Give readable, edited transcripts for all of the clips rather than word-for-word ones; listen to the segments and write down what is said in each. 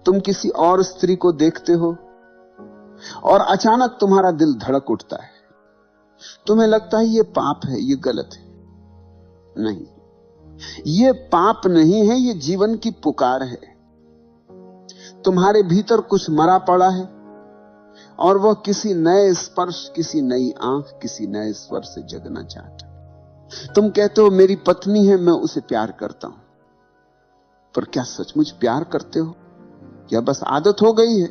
तुम किसी और स्त्री को देखते हो और अचानक तुम्हारा दिल धड़क उठता है, तुम्हें लगता है ये पाप है, ये गलत है। नहीं, ये पाप नहीं है, ये जीवन की पुकार है। तुम्हारे भीतर कुछ मरा पड़ा है और वह किसी नए स्पर्श, किसी नई आंख, किसी नए स्वर से जगना चाहता है। तुम कहते हो मेरी पत्नी है, मैं उसे प्यार करता हूं, पर क्या सचमुच प्यार करते हो या बस आदत हो गई है?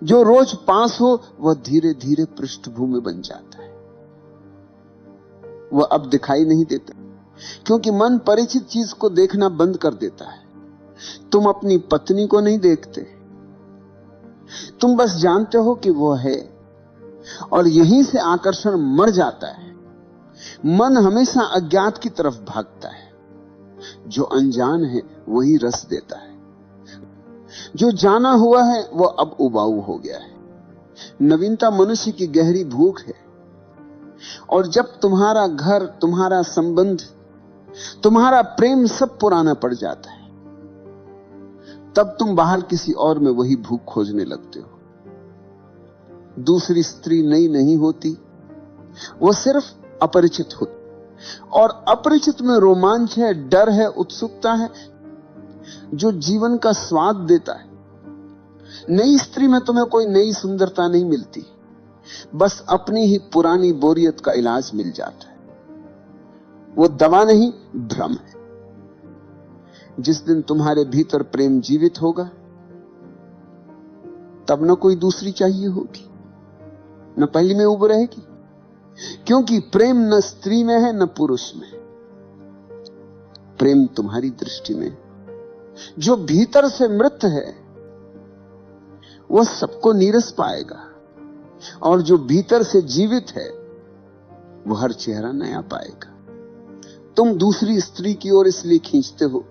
जो रोज पास हो वह धीरे धीरे पृष्ठभूमि बन जाता है, वह अब दिखाई नहीं देता, क्योंकि मन परिचित चीज को देखना बंद कर देता है। तुम अपनी पत्नी को नहीं देखते, तुम बस जानते हो कि वो है, और यहीं से आकर्षण मर जाता है। मन हमेशा अज्ञात की तरफ भागता है। जो अनजान है वही रस देता है, जो जाना हुआ है वो अब उबाऊ हो गया है। नवीनता मनुष्य की गहरी भूख है, और जब तुम्हारा घर, तुम्हारा संबंध, तुम्हारा प्रेम सब पुराना पड़ जाता है, तब तुम बाहर किसी और में वही भूख खोजने लगते हो। दूसरी स्त्री नई नहीं होती, वो सिर्फ अपरिचित होती, और अपरिचित में रोमांच है, डर है, उत्सुकता है, जो जीवन का स्वाद देता है। नई स्त्री में तुम्हें कोई नई सुंदरता नहीं मिलती, बस अपनी ही पुरानी बोरियत का इलाज मिल जाता है। वो दवा नहीं, भ्रम है। जिस दिन तुम्हारे भीतर प्रेम जीवित होगा, तब न कोई दूसरी चाहिए होगी, न पहली में उब रहेगी, क्योंकि प्रेम न स्त्री में है न पुरुष में। प्रेम तुम्हारी दृष्टि में। जो भीतर से मृत है वह सबको नीरस पाएगा, और जो भीतर से जीवित है वह हर चेहरा नया पाएगा। तुम दूसरी स्त्री की ओर इसलिए खींचते हो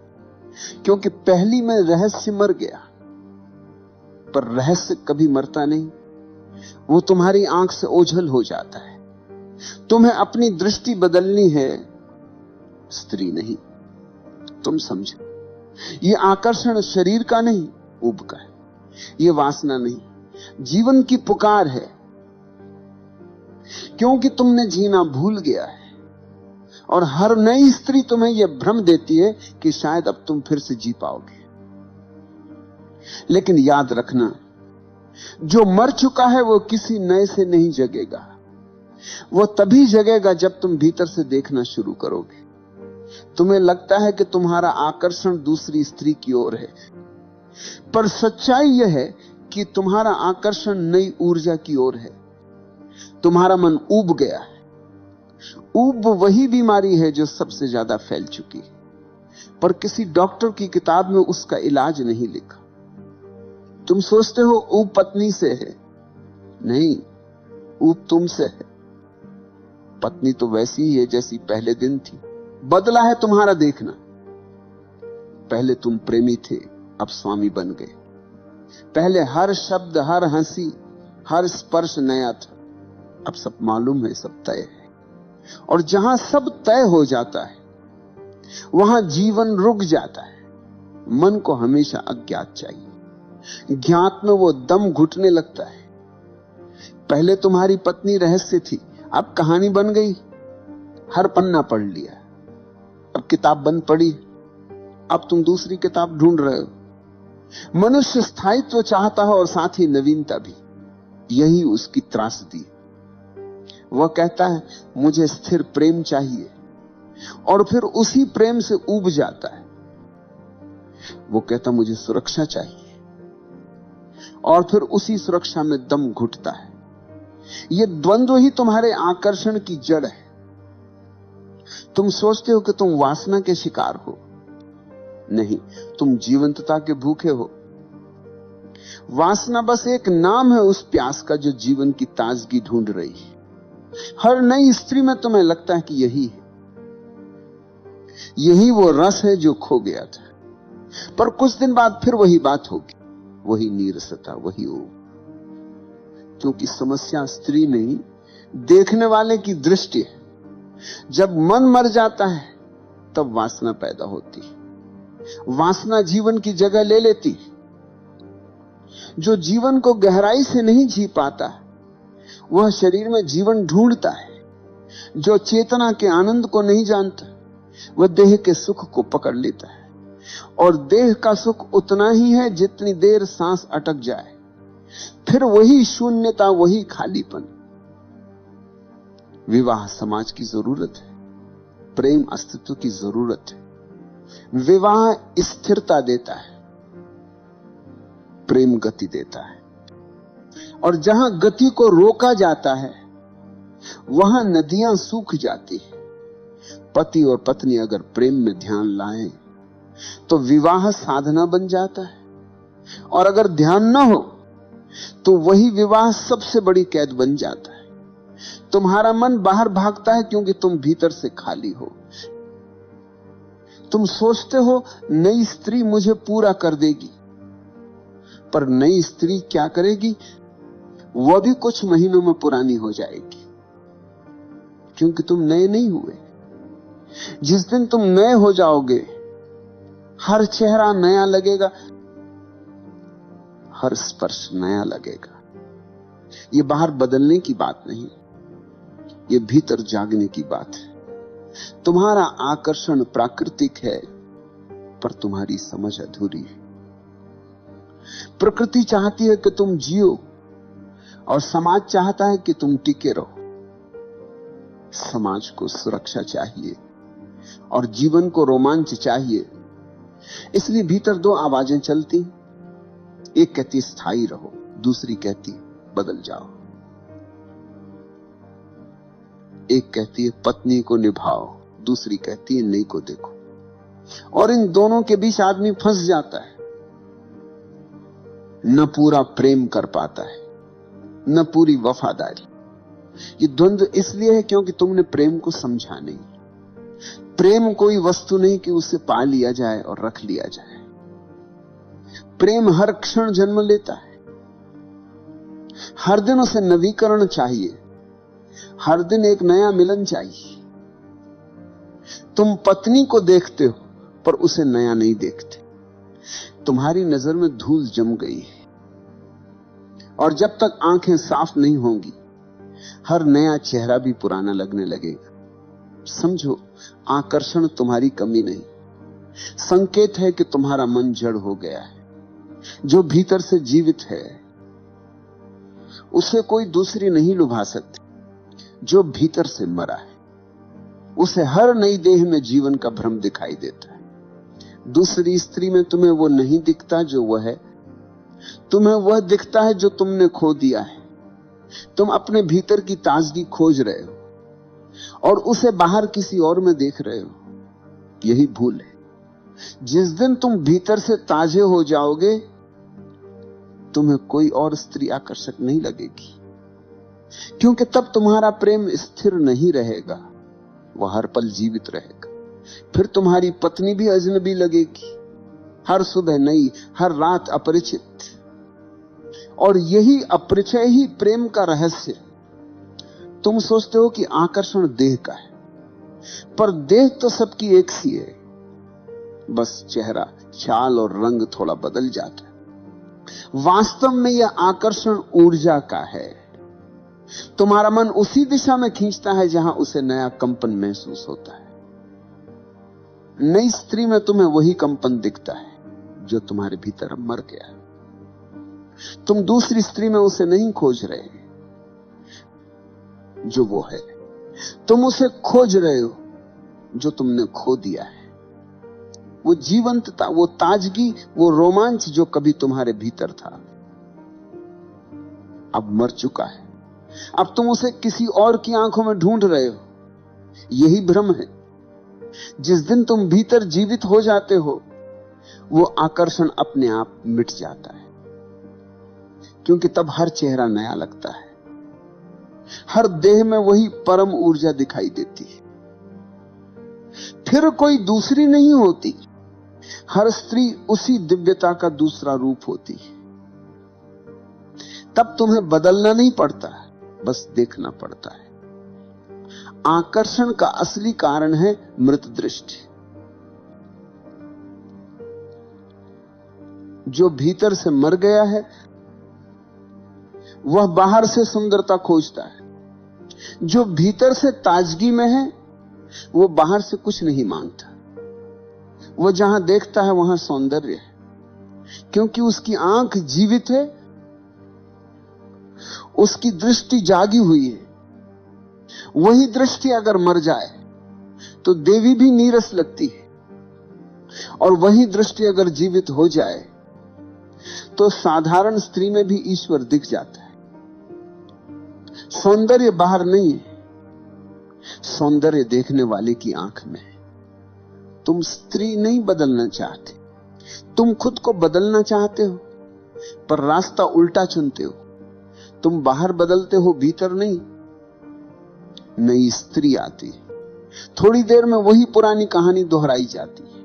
क्योंकि पहली में रहस्य मर गया, पर रहस्य कभी मरता नहीं, वो तुम्हारी आंख से ओझल हो जाता है। तुम्हें अपनी दृष्टि बदलनी है, स्त्री नहीं। तुम समझो, ये आकर्षण शरीर का नहीं, ऊब का है। ये वासना नहीं, जीवन की पुकार है, क्योंकि तुमने जीना भूल गया है। और हर नई स्त्री तुम्हें यह भ्रम देती है कि शायद अब तुम फिर से जी पाओगे। लेकिन याद रखना, जो मर चुका है वो किसी नए से नहीं जगेगा। वो तभी जगेगा जब तुम भीतर से देखना शुरू करोगे। तुम्हें लगता है कि तुम्हारा आकर्षण दूसरी स्त्री की ओर है, पर सच्चाई यह है कि तुम्हारा आकर्षण नई ऊर्जा की ओर है। तुम्हारा मन ऊब गया है। ऊब वही बीमारी है जो सबसे ज्यादा फैल चुकी है, पर किसी डॉक्टर की किताब में उसका इलाज नहीं लिखा। तुम सोचते हो ऊब पत्नी से है, नहीं, ऊब तुमसे है। पत्नी तो वैसी ही है जैसी पहले दिन थी, बदला है तुम्हारा देखना। पहले तुम प्रेमी थे, अब स्वामी बन गए। पहले हर शब्द, हर हंसी, हर स्पर्श नया था, अब सब मालूम है, सब तय है। और जहां सब तय हो जाता है वहां जीवन रुक जाता है। मन को हमेशा अज्ञात चाहिए, ज्ञात में वो दम घुटने लगता है। पहले तुम्हारी पत्नी रहस्य थी, अब कहानी बन गई। हर पन्ना पढ़ लिया, अब किताब बंद पड़ी, अब तुम दूसरी किताब ढूंढ रहे हो। मनुष्य स्थायित्व चाहता है और साथ ही नवीनता भी, यही उसकी त्रासदी। वह कहता है मुझे स्थिर प्रेम चाहिए, और फिर उसी प्रेम से ऊब जाता है। वो कहता मुझे सुरक्षा चाहिए, और फिर उसी सुरक्षा में दम घुटता है। ये द्वंद्व ही तुम्हारे आकर्षण की जड़ है। तुम सोचते हो कि तुम वासना के शिकार हो, नहीं, तुम जीवंतता के भूखे हो। वासना बस एक नाम है उस प्यास का जो जीवन की ताजगी ढूंढ रही है। हर नई स्त्री में तुम्हें लगता है कि यही है, यही वो रस है जो खो गया था, पर कुछ दिन बाद फिर वही बात होगी, वही नीरसता, वही ऊब। क्योंकि समस्या स्त्री नहीं, देखने वाले की दृष्टि है। जब मन मर जाता है तब वासना पैदा होती है। वासना जीवन की जगह ले लेती है, जो जीवन को गहराई से नहीं जी पाता वह शरीर में जीवन ढूंढता है। जो चेतना के आनंद को नहीं जानता वह देह के सुख को पकड़ लेता है, और देह का सुख उतना ही है जितनी देर सांस अटक जाए, फिर वही शून्यता, वही खालीपन। विवाह समाज की जरूरत है, प्रेम अस्तित्व की जरूरत है। विवाह स्थिरता देता है, प्रेम गति देता है, और जहां गति को रोका जाता है वहां नदियां सूख जाती है। पति और पत्नी अगर प्रेम में ध्यान लाएं तो विवाह साधना बन जाता है, और अगर ध्यान न हो तो वही विवाह सबसे बड़ी कैद बन जाता है। तुम्हारा मन बाहर भागता है क्योंकि तुम भीतर से खाली हो। तुम सोचते हो नई स्त्री मुझे पूरा कर देगी, पर नई स्त्री क्या करेगी? वह भी कुछ महीनों में पुरानी हो जाएगी, क्योंकि तुम नए नहीं हुए। जिस दिन तुम नए हो जाओगे, हर चेहरा नया लगेगा, हर स्पर्श नया लगेगा। ये बाहर बदलने की बात नहीं, ये भीतर जागने की बात है। तुम्हारा आकर्षण प्राकृतिक है, पर तुम्हारी समझ अधूरी है। प्रकृति चाहती है कि तुम जियो, और समाज चाहता है कि तुम टिके रहो। समाज को सुरक्षा चाहिए और जीवन को रोमांच चाहिए, इसलिए भीतर दो आवाजें चलती। एक कहती स्थायी रहो, दूसरी कहती बदल जाओ। एक कहती है पत्नी को निभाओ, दूसरी कहती है नई को देखो। और इन दोनों के बीच आदमी फंस जाता है, न पूरा प्रेम कर पाता है, न पूरी वफादारी। ये द्वंद्व इसलिए है क्योंकि तुमने प्रेम को समझा नहीं। प्रेम कोई वस्तु नहीं कि उसे पा लिया जाए और रख लिया जाए। प्रेम हर क्षण जन्म लेता है, हर दिन उसे नवीकरण चाहिए, हर दिन एक नया मिलन चाहिए। तुम पत्नी को देखते हो पर उसे नया नहीं देखते। तुम्हारी नजर में धूल जम गई है, और जब तक आंखें साफ नहीं होंगी हर नया चेहरा भी पुराना लगने लगेगा। समझो, आकर्षण तुम्हारी कमी नहीं, संकेत है कि तुम्हारा मन जड़ हो गया है। जो भीतर से जीवित है उसे कोई दूसरी नहीं लुभा सकती। जो भीतर से मरा है उसे हर नई देह में जीवन का भ्रम दिखाई देता है। दूसरी स्त्री में तुम्हें वो नहीं दिखता जो वह है, तुम्हें वह दिखता है जो तुमने खो दिया है। तुम अपने भीतर की ताजगी खोज रहे हो और उसे बाहर किसी और में देख रहे हो। यही भूल है। जिस दिन तुम भीतर से ताजे हो जाओगे तुम्हें कोई और स्त्री आकर्षक नहीं लगेगी, क्योंकि तब तुम्हारा प्रेम स्थिर नहीं रहेगा, वह हर पल जीवित रहेगा। फिर तुम्हारी पत्नी भी अजनबी लगेगी, हर सुबह नई, हर रात अपरिचित। और यही अपरिचय ही प्रेम का रहस्य। तुम सोचते हो कि आकर्षण देह का है, पर देह तो सबकी एक सी है, बस चेहरा, चाल और रंग थोड़ा बदल जाता है। वास्तव में यह आकर्षण ऊर्जा का है। तुम्हारा मन उसी दिशा में खींचता है जहां उसे नया कंपन महसूस होता है। नई स्त्री में तुम्हें वही कंपन दिखता है जो तुम्हारे भीतर मर गया। तुम दूसरी स्त्री में उसे नहीं खोज रहे जो वो है, तुम उसे खोज रहे हो जो तुमने खो दिया है। वो जीवंतता, वो ताजगी, वो रोमांच जो कभी तुम्हारे भीतर था अब मर चुका है। अब तुम उसे किसी और की आंखों में ढूंढ रहे हो। यही भ्रम है। जिस दिन तुम भीतर जीवित हो जाते हो वो आकर्षण अपने आप मिट जाता है, क्योंकि तब हर चेहरा नया लगता है, हर देह में वही परम ऊर्जा दिखाई देती है। फिर कोई दूसरी नहीं होती, हर स्त्री उसी दिव्यता का दूसरा रूप होती है। तब तुम्हें बदलना नहीं पड़ता, बस देखना पड़ता है। आकर्षण का असली कारण है मृत दृष्टि। जो भीतर से मर गया है वह बाहर से सुंदरता खोजता है। जो भीतर से ताजगी में है वो बाहर से कुछ नहीं मांगता। वो जहां देखता है वहां सौंदर्य है, क्योंकि उसकी आंख जीवित है, उसकी दृष्टि जागी हुई है। वही दृष्टि अगर मर जाए तो देवी भी नीरस लगती है, और वही दृष्टि अगर जीवित हो जाए तो साधारण स्त्री में भी ईश्वर दिख जाता है। सौंदर्य बाहर नहीं है, सौंदर्य देखने वाले की आंख में है। तुम स्त्री नहीं बदलना चाहते, तुम खुद को बदलना चाहते हो, पर रास्ता उल्टा चुनते हो। तुम बाहर बदलते हो, भीतर नहीं। नई स्त्री आती है, थोड़ी देर में वही पुरानी कहानी दोहराई जाती है,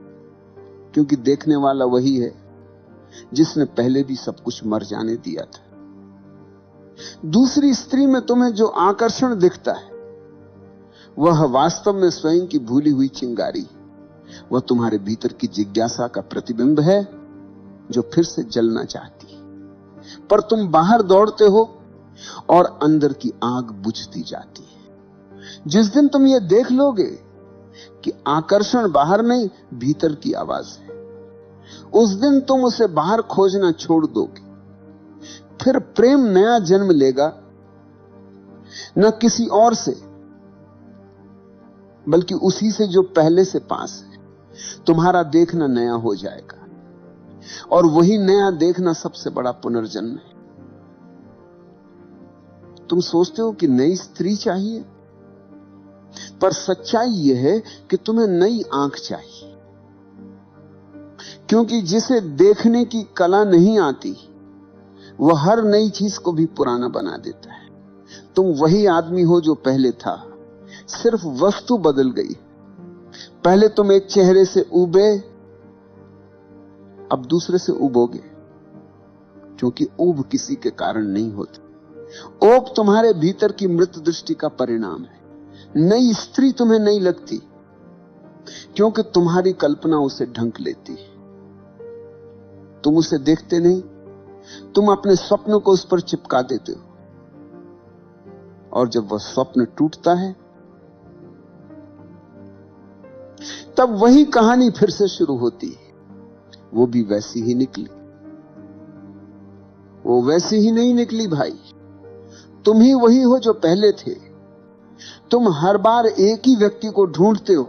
क्योंकि देखने वाला वही है जिसने पहले भी सब कुछ मर जाने दिया था। दूसरी स्त्री में तुम्हें जो आकर्षण दिखता है वह वास्तव में स्वयं की भूली हुई चिंगारी, वह तुम्हारे भीतर की जिज्ञासा का प्रतिबिंब है जो फिर से जलना चाहती है। पर तुम बाहर दौड़ते हो और अंदर की आग बुझती जाती है। जिस दिन तुम ये देख लोगे कि आकर्षण बाहर नहीं, भीतर की आवाज है, उस दिन तुम उसे बाहर खोजना छोड़ दोगे। फिर प्रेम नया जन्म लेगा, न किसी और से बल्कि उसी से जो पहले से पास है। तुम्हारा देखना नया हो जाएगा, और वही नया देखना सबसे बड़ा पुनर्जन्म है। तुम सोचते हो कि नई स्त्री चाहिए, पर सच्चाई यह है कि तुम्हें नई आंख चाहिए, क्योंकि जिसे देखने की कला नहीं आती वह हर नई चीज को भी पुराना बना देता है। तुम वही आदमी हो जो पहले था, सिर्फ वस्तु बदल गई। पहले तुम एक चेहरे से उबे, अब दूसरे से उबोगे, क्योंकि ऊब किसी के कारण नहीं होती। ओब तुम्हारे भीतर की मृत दृष्टि का परिणाम है। नई स्त्री तुम्हें नहीं लगती क्योंकि तुम्हारी कल्पना उसे ढंक लेती है। तुम उसे देखते नहीं, तुम अपने स्वप्न को उस पर चिपका देते हो, और जब वह स्वप्न टूटता है तब वही कहानी फिर से शुरू होती है। वो भी वैसी ही निकली, वो वैसी ही नहीं निकली भाई। तुम ही वही हो जो पहले थे। तुम हर बार एक ही व्यक्ति को ढूंढते हो,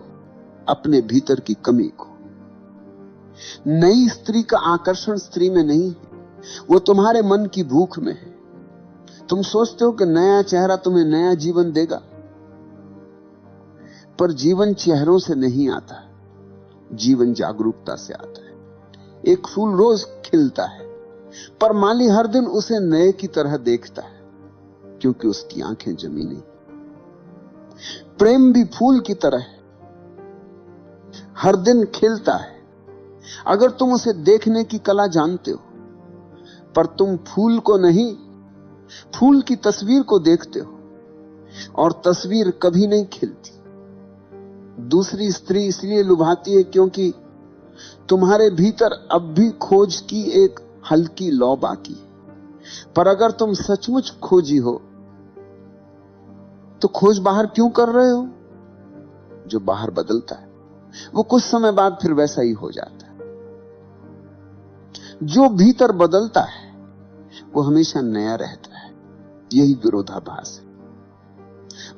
अपने भीतर की कमी को। नई स्त्री का आकर्षण स्त्री में नहीं है, वो तुम्हारे मन की भूख में है। तुम सोचते हो कि नया चेहरा तुम्हें नया जीवन देगा, पर जीवन चेहरों से नहीं आता, जीवन जागरूकता से आता है। एक फूल रोज खिलता है, पर माली हर दिन उसे नए की तरह देखता है, क्योंकि उसकी आंखें जमी नहीं। प्रेम भी फूल की तरह है, हर दिन खिलता है। अगर तुम उसे देखने की कला जानते हो, पर तुम फूल को नहीं, फूल की तस्वीर को देखते हो, और तस्वीर कभी नहीं खिलती। दूसरी स्त्री इसलिए लुभाती है क्योंकि तुम्हारे भीतर अब भी खोज की एक हल्की लौ बाकी है। पर अगर तुम सचमुच खोजी हो तो खोज बाहर क्यों कर रहे हो? जो बाहर बदलता है वो कुछ समय बाद फिर वैसा ही हो जाता है। जो भीतर बदलता है वो हमेशा नया रहता है। यही विरोधाभास है।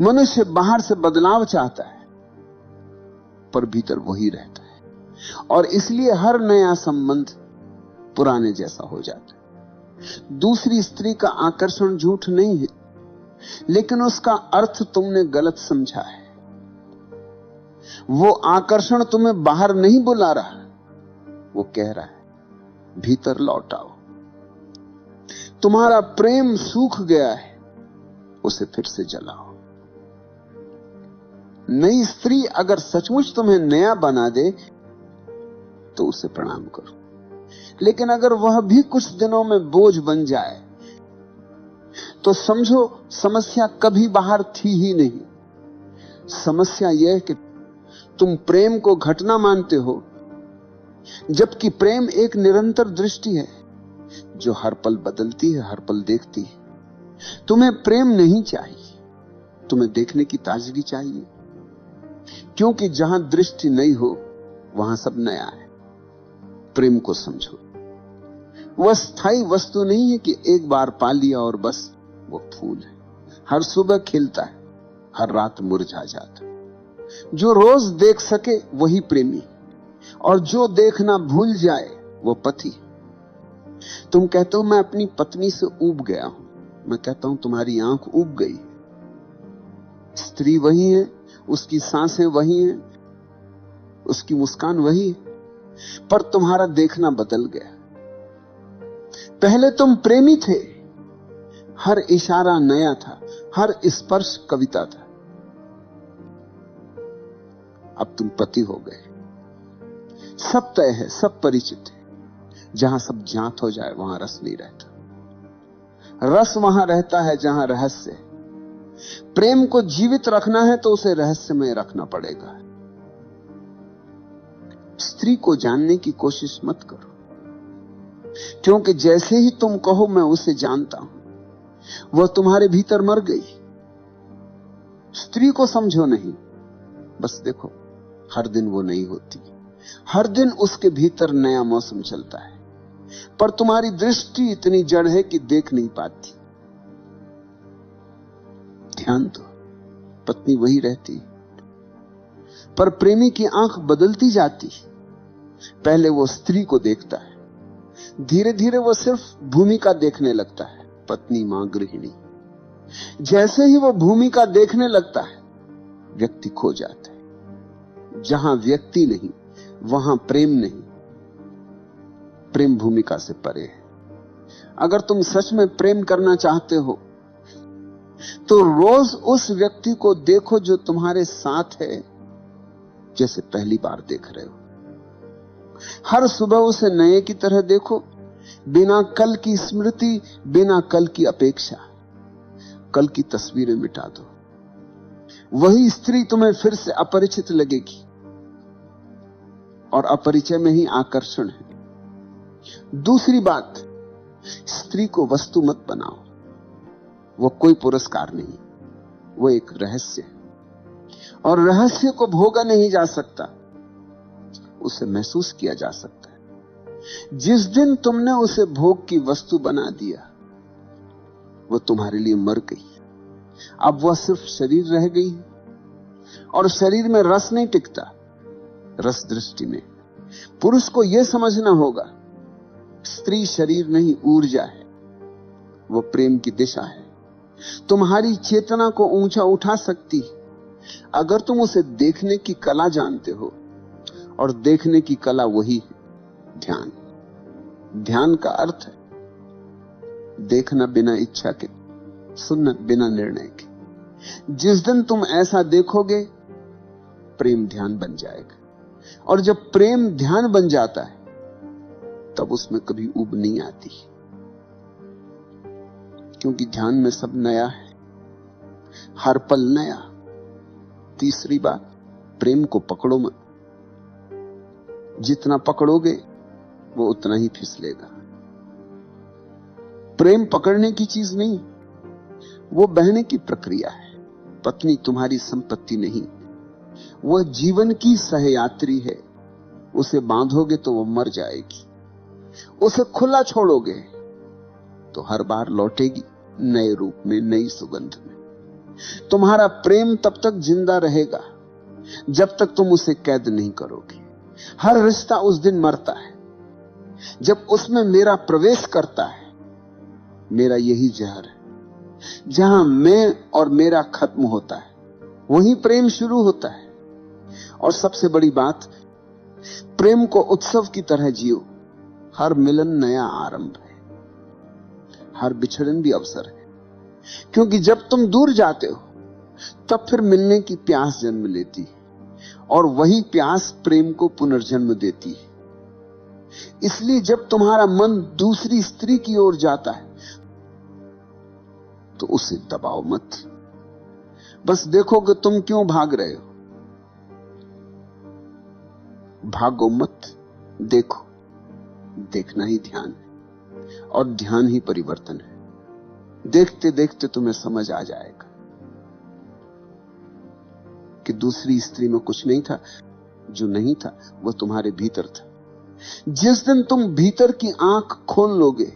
मनुष्य बाहर से बदलाव चाहता है, पर भीतर वही रहता है, और इसलिए हर नया संबंध पुराने जैसा हो जाता है। दूसरी स्त्री का आकर्षण झूठ नहीं है, लेकिन उसका अर्थ तुमने गलत समझा है। वो आकर्षण तुम्हें बाहर नहीं बुला रहा, वो कह रहा है भीतर लौट आओ। तुम्हारा प्रेम सूख गया है, उसे फिर से जलाओ। नई स्त्री अगर सचमुच तुम्हें नया बना दे तो उसे प्रणाम करो, लेकिन अगर वह भी कुछ दिनों में बोझ बन जाए तो समझो समस्या कभी बाहर थी ही नहीं। समस्या यह कि तुम प्रेम को घटना मानते हो, जबकि प्रेम एक निरंतर दृष्टि है जो हर पल बदलती है, हर पल देखती है। तुम्हें प्रेम नहीं चाहिए, तुम्हें देखने की ताजगी चाहिए, क्योंकि जहां दृष्टि नहीं हो वहां सब नया है। प्रेम को समझो, वह स्थायी वस्तु नहीं है कि एक बार पा लिया और बस। वो फूल है, हर सुबह खिलता है, हर रात मुरझा जाता है। जो रोज देख सके वही प्रेमी, और जो देखना भूल जाए वो पति। तुम कहते हो मैं अपनी पत्नी से ऊब गया हूं, मैं कहता हूं तुम्हारी आंख ऊब गई। स्त्री वही है, उसकी सांसें वही हैं, उसकी मुस्कान वही है, पर तुम्हारा देखना बदल गया। पहले तुम प्रेमी थे, हर इशारा नया था, हर स्पर्श कविता था। अब तुम पति हो गए। सब तय है, सब परिचित है। जहां सब ज्ञात हो जाए वहां रस नहीं रहता। रस वहां रहता है जहां रहस्य है। प्रेम को जीवित रखना है तो उसे रहस्यमय रखना पड़ेगा। स्त्री को जानने की कोशिश मत करो, क्योंकि जैसे ही तुम कहो मैं उसे जानता हूं, वह तुम्हारे भीतर मर गई। स्त्री को समझो नहीं, बस देखो हर दिन वो नहीं होती, हर दिन उसके भीतर नया मौसम चलता है, पर तुम्हारी दृष्टि इतनी जड़ है कि देख नहीं पाती। ध्यान दो, पत्नी वही रहती, पर प्रेमी की आंख बदलती जाती। पहले वो स्त्री को देखता है, धीरे धीरे वो सिर्फ भूमिका देखने लगता है, पत्नी, मां, गृहिणी। जैसे ही वो भूमिका देखने लगता है, व्यक्ति खो जाता है। जहां व्यक्ति नहीं वहां प्रेम नहीं। प्रेम भूमिका से परे है। अगर तुम सच में प्रेम करना चाहते हो तो रोज उस व्यक्ति को देखो जो तुम्हारे साथ है, जैसे पहली बार देख रहे हो। हर सुबह उसे नए की तरह देखो, बिना कल की स्मृति, बिना कल की अपेक्षा। कल की तस्वीरें मिटा दो। वही स्त्री तुम्हें फिर से अपरिचित लगेगी, और अपरिचय में ही आकर्षण है। दूसरी बात, स्त्री को वस्तु मत बनाओ। वो कोई पुरस्कार नहीं, वो एक रहस्य है, और रहस्य को भोगा नहीं जा सकता, उसे महसूस किया जा सकता है। जिस दिन तुमने उसे भोग की वस्तु बना दिया, वो तुम्हारे लिए मर गई। अब वह सिर्फ शरीर रह गई, और शरीर में रस नहीं टिकता, रस दृष्टि में। पुरुष को यह समझना होगा, स्त्री शरीर नहीं, ऊर्जा है, वो प्रेम की दिशा है। तुम्हारी चेतना को ऊंचा उठा सकती है अगर तुम उसे देखने की कला जानते हो, और देखने की कला वही है ध्यान। ध्यान का अर्थ है देखना बिना इच्छा के, सुनना बिना निर्णय के। जिस दिन तुम ऐसा देखोगे, प्रेम ध्यान बन जाएगा। और जब प्रेम ध्यान बन जाता है, तब उसमें कभी ऊब नहीं आती, क्योंकि ध्यान में सब नया है, हर पल नया। तीसरी बात, प्रेम को पकड़ो मत। जितना पकड़ोगे वो उतना ही फिसलेगा। प्रेम पकड़ने की चीज नहीं, वो बहने की प्रक्रिया है। पत्नी तुम्हारी संपत्ति नहीं, वह जीवन की सहयात्री है। उसे बांधोगे तो वो मर जाएगी, उसे खुला छोड़ोगे तो हर बार लौटेगी, नए रूप में, नई सुगंध में। तुम्हारा प्रेम तब तक जिंदा रहेगा जब तक तुम उसे कैद नहीं करोगे। हर रिश्ता उस दिन मरता है जब उसमें मेरा प्रवेश करता है। मेरा यही जहर है, जहां मैं और मेरा खत्म होता है वहीं प्रेम शुरू होता है। और सबसे बड़ी बात, प्रेम को उत्सव की तरह जियो। हर मिलन नया आरंभ है, हर बिछड़न भी अवसर है। क्योंकि जब तुम दूर जाते हो तब फिर मिलने की प्यास जन्म लेती है, और वही प्यास प्रेम को पुनर्जन्म देती है। इसलिए जब तुम्हारा मन दूसरी स्त्री की ओर जाता है तो उसे दबाओ मत, बस देखो कि तुम क्यों भाग रहे हो। भागो मत, देखो। देखना ही ध्यान है, और ध्यान ही परिवर्तन है। देखते देखते तुम्हें समझ आ जाएगा कि दूसरी स्त्री में कुछ नहीं था, जो नहीं था वो तुम्हारे भीतर था। जिस दिन तुम भीतर की आंख खोल लोगे,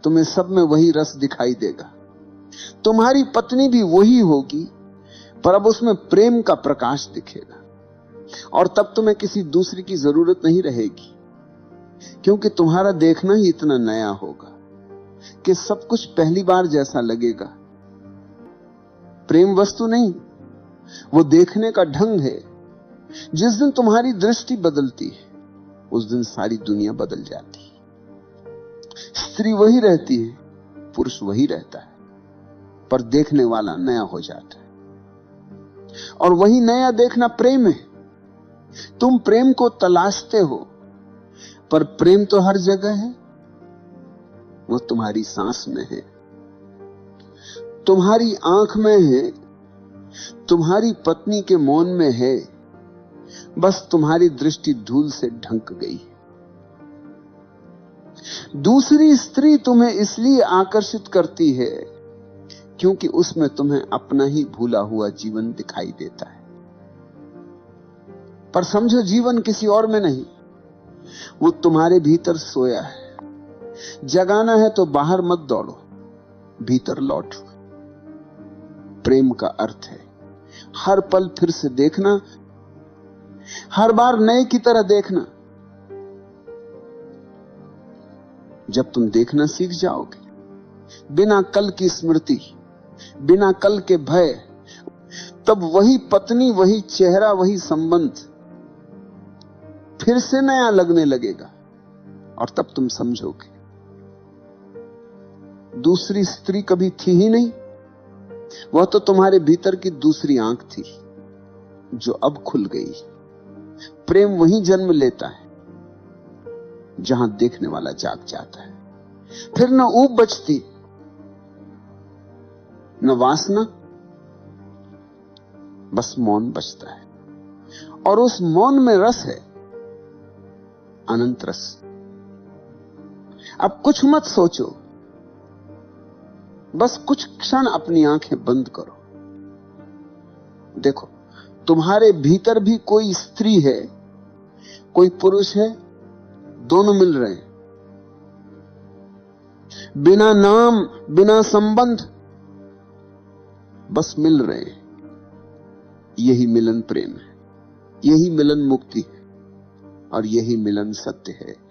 तुम्हें सब में वही रस दिखाई देगा। तुम्हारी पत्नी भी वही होगी, पर अब उसमें प्रेम का प्रकाश दिखेगा। और तब तुम्हें किसी दूसरी की जरूरत नहीं रहेगी, क्योंकि तुम्हारा देखना ही इतना नया होगा कि सब कुछ पहली बार जैसा लगेगा। प्रेम वस्तु नहीं, वो देखने का ढंग है। जिस दिन तुम्हारी दृष्टि बदलती है, उस दिन सारी दुनिया बदल जाती है। स्त्री वही रहती है, पुरुष वही रहता है, पर देखने वाला नया हो जाता है। और वही नया देखना प्रेम है। तुम प्रेम को तलाशते हो, पर प्रेम तो हर जगह है। वो तुम्हारी सांस में है, तुम्हारी आंख में है, तुम्हारी पत्नी के मौन में है। बस तुम्हारी दृष्टि धूल से ढंक गई। दूसरी स्त्री तुम्हें इसलिए आकर्षित करती है क्योंकि उसमें तुम्हें अपना ही भूला हुआ जीवन दिखाई देता है। पर समझो, जीवन किसी और में नहीं, वो तुम्हारे भीतर सोया है। जगाना है तो बाहर मत दौड़ो, भीतर लौटो। प्रेम का अर्थ है हर पल फिर से देखना, हर बार नए की तरह देखना। जब तुम देखना सीख जाओगे, बिना कल की स्मृति, बिना कल के भय, तब वही पत्नी, वही चेहरा, वही संबंध फिर से नया लगने लगेगा। और तब तुम समझोगे दूसरी स्त्री कभी थी ही नहीं, वह तो तुम्हारे भीतर की दूसरी आंख थी जो अब खुल गई। प्रेम वहीं जन्म लेता है जहां देखने वाला जाग जाता है। फिर न ऊब बचती, न वासना, बस मौन बचता है। और उस मौन में रस है, अनंत रस। अब कुछ मत सोचो, बस कुछ क्षण अपनी आंखें बंद करो। देखो, तुम्हारे भीतर भी कोई स्त्री है, कोई पुरुष है, दोनों मिल रहे हैं, बिना नाम, बिना संबंध, बस मिल रहे हैं। यही मिलन प्रेम है, यही मिलन मुक्ति है, और यही मिलन सत्य है।